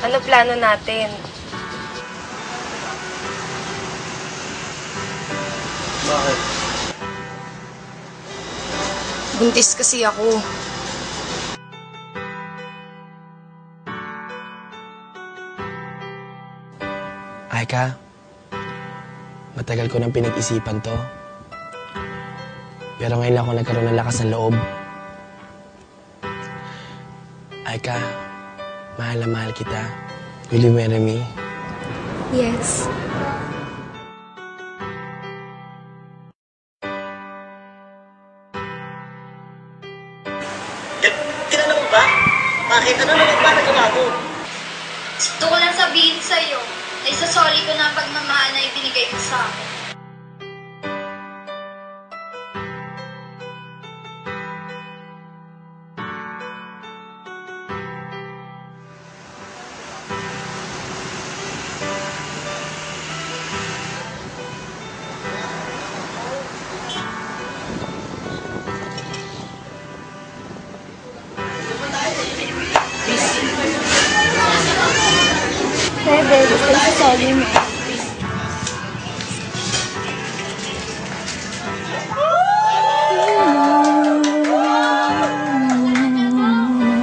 Ano plano natin? Bakit? Buntis kasi ako. Aika, matagal ko nang pinag-isipan to. Pero ngayon ako nagkaroon ng lakas ng loob. Aika, mahal na mahal kita. Will you marry me? Yes. Kilala mo ba? Bakit? Ano naman ba nagawa mo? Gusto ko lang sabihin sa'yo na isasoli ko na ang pagmamahal na ibinigay mo sa akin. Bebe, gusto ko sasali mo.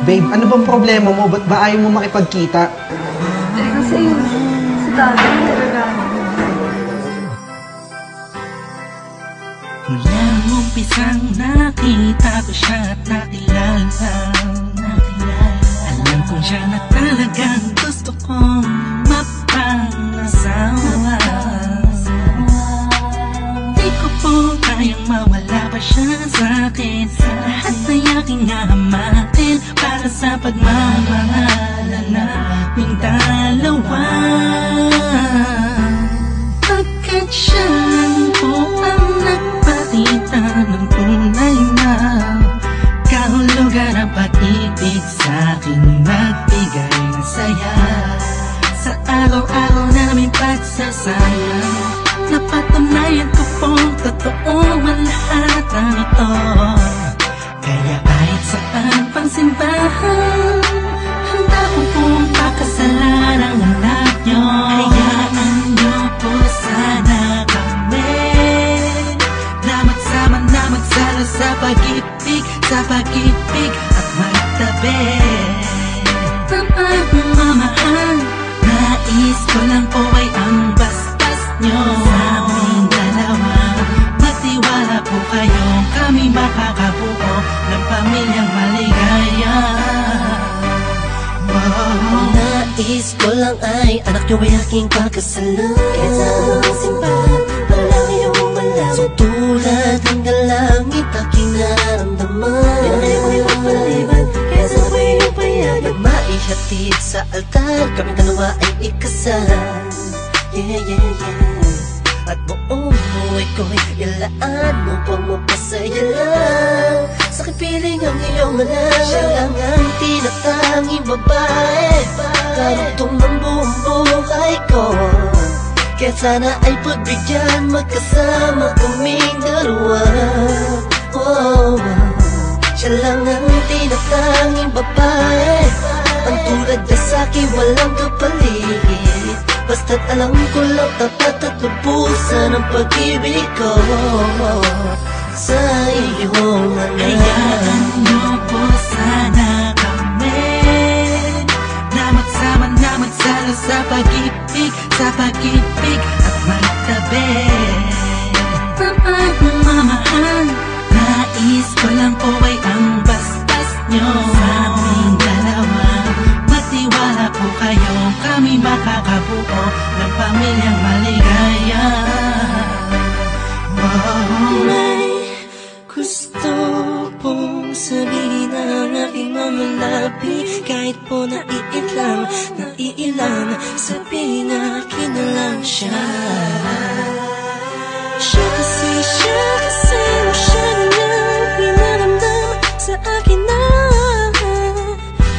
Babe, ano bang problema mo? Ba't ba ayaw mo makipagkita? Kasi si tatay talaga. Mulang umpisang nakita ko siya at nakilala. Alam kong siya na talagang gusto kong mapangasawa. Di ko po kayang mawala pa siya sa'kin. Lahat ay aking hahamakin para sa pagmamahalan naming dalawa. Pagkat siya lang po ang nagpakita ng tunay na kahulugan ang pag-ibig sa'kin, nagbigay ng saya sa araw-araw namin pagsasama. Napatunayan ko pong totoo ang lahat ng ito. Kaya kahit saan pang simbahan, handa ko pong pakasalan ang anak nyo. Hayaan nyo po sana kami na magsama na magsalo sa pag-ibig at magtabi. Pagmamahal, nais ko lang po ay ang bastas nyo sa aming dalawa. Magtiwala po kayo, kami makakabuo ng pamilyang maligaya. Nais ko lang ay anak nyo ay aking pagkasalan. Kaysa anong simbahan, parang iyong malaman. So tulad ng galangit aking nararamdaman. Yan ay mo yung paliban, kaysa mo yung payagan. Maihatid sa altar, kami dalawa ay ikasal. At buong buhay ko'y ilaan mo pang mapasaya lang. Sa kipiling ang iyong anak, siya lang ang tinatanging babae, karugtong ng buong buhay ko. Kaya sana ay pagbigyan, magkasama kaming dalawa. Siya lang ang tinatanging babae, ang tulad na sa'kin walang kapalit. Basta't alam ko lang tapat at lubusan ang pag-ibig ko sa iyong anak. Hayaan nyo po sana kami na magsama na magsalo sa pag-ibig at magtabi. Pagmamahal, nais ko lang po ay ang bastas nyo sa aming dalawa. Magtiwala po kayo, kami makakabuo ng pamilyang maligaya. May gusto pong sabihin ang aking mga labi, kahit po naiilang, sabihin akin na lang siya. Siya kasi masyado niyang pinaramdam sa akin na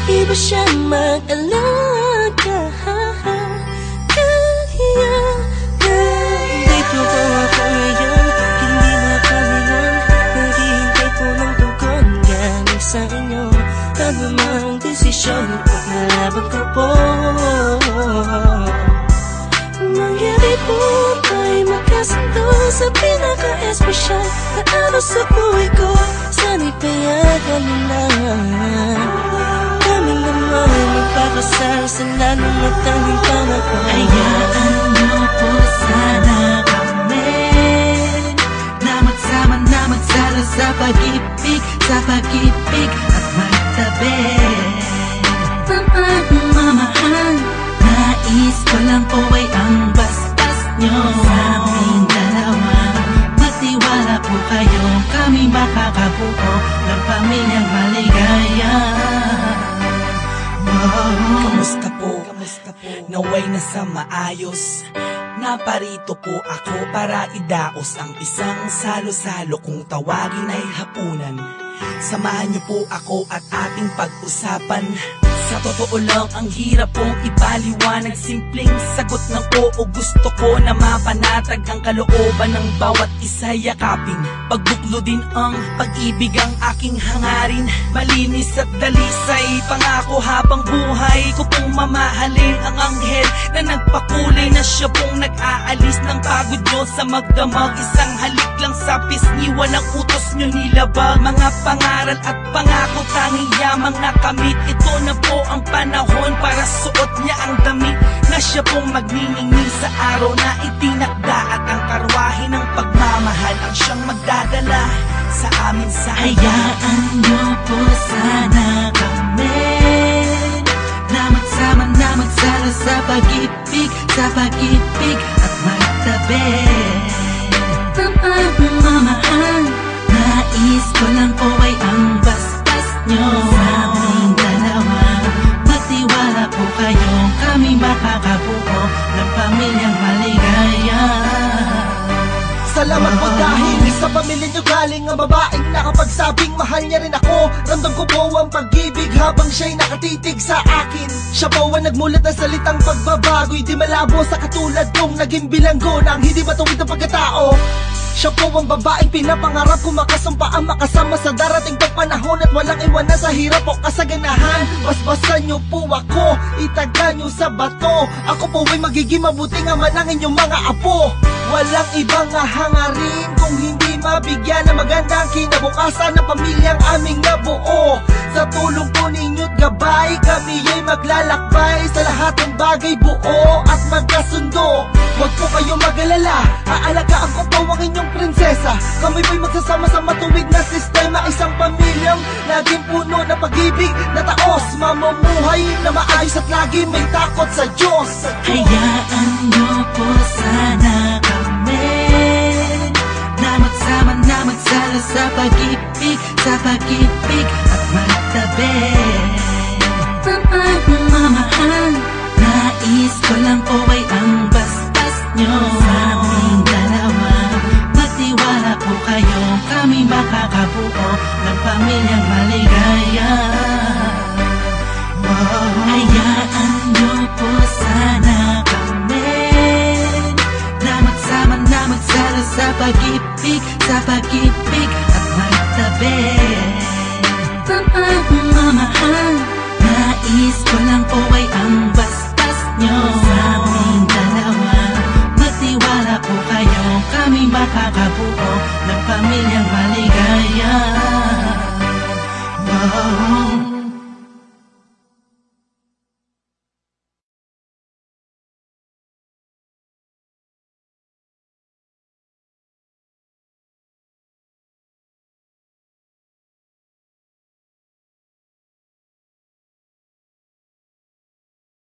iba siya mag-alaga. Dito po ako ngayon, hindi makalingan. Naghihintay po ng tugon galing sa inyo. Ano mang desisyon, paglalaban ko po. siyang naano sa buhay ko. Sana'y payagan mo na. Kami naman magpakasal sa lalong matanging pangako. Hayaan niyo po sana kami na magsama na magsala sa pag-ibig, sa pag-ibig at magtabi. Pagmamahal, nais ko lang po ay ang bastas nyo sa aming dalawa. Magtiwala po kayo, kami makakabuo ng pamilyang maligaya. Kamusta po? Naway nasa maayos. Naparito po ako para idaos ang isang salo-salo kung tawagin ay hapunan. Samahan niyo po ako at ating pag-usapan. Sa totoo lang, ang hirap pong ipaliwanag. Simpleng sagot ng oo, gusto ko na mapanatag ang kalooban ng bawat isa yakapin. Pagbuklo din ang pag-ibig ang aking hangarin. Malinis at dalisay, pangako habang buhay ko pong mamahalin ang anghel na nagpakulay na siya pong nag-aalis ng pagod nyo sa magdamag. Isang halik lang sa pisngi, walang utos nyo nilabag. Mga pangaral at pangako, tanging yamang nakamit. Ito na po ang panahon para suot niya ang damit na siya pong magniningning sa araw na itinakda. At ang karwahe ng pagmamahal ang siyang magdadala sa amin sa hayaan niyo po sana kami na magsama na magsala sa pag-ibig, sa pag-ibig at magtabi. Pagmamahal, nais ko lang po ay ang bastas nyo sa aming dalawa. Magtiwala po kayo, kami makakabuo ng pamilyang maligaya. Salamat po dahil sa pamilya niyo galing ang babaeng nakapagsabing mahal niya rin ako. Ramdam ko po ang pag-ibig habang siya'y nakatitig sa akin. Siya po ang nagmulat ng salitang pagbabago'y di malabo sa katulad kong naging bilanggo ng hindi matuwid ang pagkatao. Siya po ang babaeng pinapangarap ko, makasumpa ang makasama sa darating pang panahon at walang iwanan sa hirap o kasaganahan. Basbasan niyo po ako, itaga niyo sa bato. Ako po ay magiging mabuting ama ng inyong mga apo. Walang ibang hangarin kung hindi mabigyan ng magandang kinabukasan ng pamilyang aming nabuo. Sa tulong po ninyo't gabay, kami ay maglalakbay sa lahat ng bagay, buo at magkasundo. Huwag po kayong mag-alala, aalagaan ko po ang inyong prinsesa. Kami po'y magsasama sa matuwid na sistema, isang pamilyang laging puno ng pag-ibig na taos, mamumuhay na maayos at lagi may takot sa Diyos. Hayaan niyo po sana kami na magsama na magsala sa pag-ibig, sa pag-ibig at magtabi. Pagmamahal, nais ko lang po ay ang bastas nyo sa aming dalawa. Magtiwala po kayo, kami makakabuo ng pamilyang maligaya. Hayaan niyo po sana kami na magsama na magsala sa pag-ibig, sa pag-ibig at magtabi. Pagmamahal, nais ko lang po ay